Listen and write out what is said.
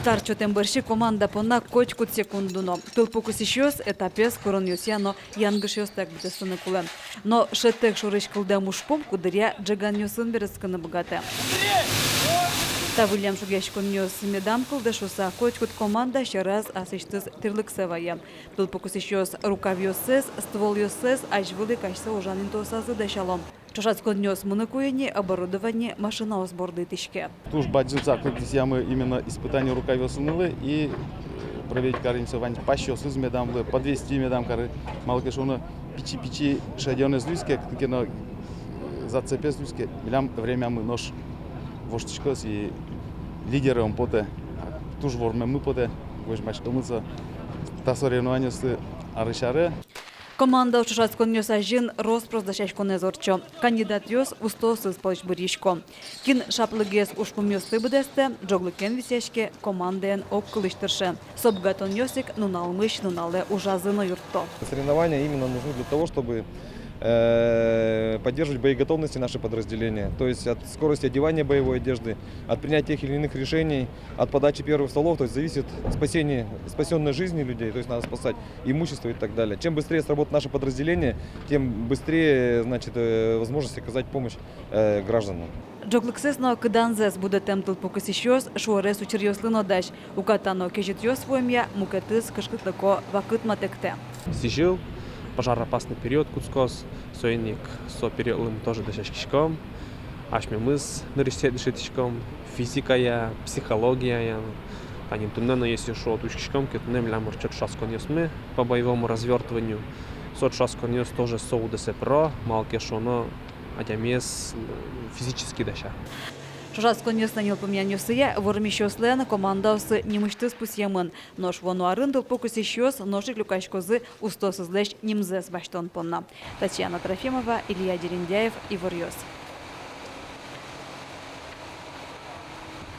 Старчо темберши команда пона кочкут секундуно. Тылпокуси щос этапес короньосяно янгышёс так буде сыныкулы. Но шеттек шорыш кылда мушпом кудыря джаганьосын бересканы богате. Та Вильям Шугяшконьос медам кылды шуса кочкут команда ще раз асыштыз тырлыксевая. Тылпокуси щос рукавьосес, ствольосес, ажвылы качса ужанин тосазы дешалом. Чашацконьос муныкуени оборудование машина сборды тышке. Туж бадзюца мы именно испытание рукавьосынылы и проверить каринцевань пащос из медамлы, по 200 медам кары малкешуна пичи шадёны злюске, кено зацепе злюске, милям время мы нож воштичкос и лидером поте, туж ворме мы поте, вожмачкомыца, та соревнование с арышары. Команда Чашацконьоса жин роспроздашачконе зорчо. Кандидат йос устосыз полыч быришко. Кин шаплыгес ушпумьос тыбыдесте, джоглыкен висешке команден ок кылыштыршы. Собгатон йосик нуналмыш нунале ужазыно юртто. Соревнования именно нужны для того, чтобы поддерживать боеготовности наши подразделения, то есть от скорости одевания боевой одежды, от принятия тех или иных решений, от подачи первых столов, то есть зависит спасенной жизни людей, то есть надо спасать имущество и так далее. Чем быстрее сработает наше подразделение, тем быстрее, значит, возможность оказать помощь гражданам. Джоглыксесно кыданзес буде темтыл покысищос шуарес учерьослыно даш. Укатано кежитьос своемья мукетыз кышкытлыко вакытма текте. Сижил. Пожароопасный период Куцкос, сойник со периодом тоже дышащиком, ашмемыз нарисетышитышком, физика, психология, они туннено если шо тушкишком, кетунем лямор чет шасконьосме по боевому развертыванию, сот шасконьос тоже соудесепро, малкешоно, адямес физически даща. Чашацконьос нанил помянюсыя, вормищослен командасы немыштыз пусьемын. Нож вону арындыл покусищос, ножик люкачкозы устосызлеш немзес баштон понна. Татьяна Трофимова, Илья Дерендяев, Ивар Йос.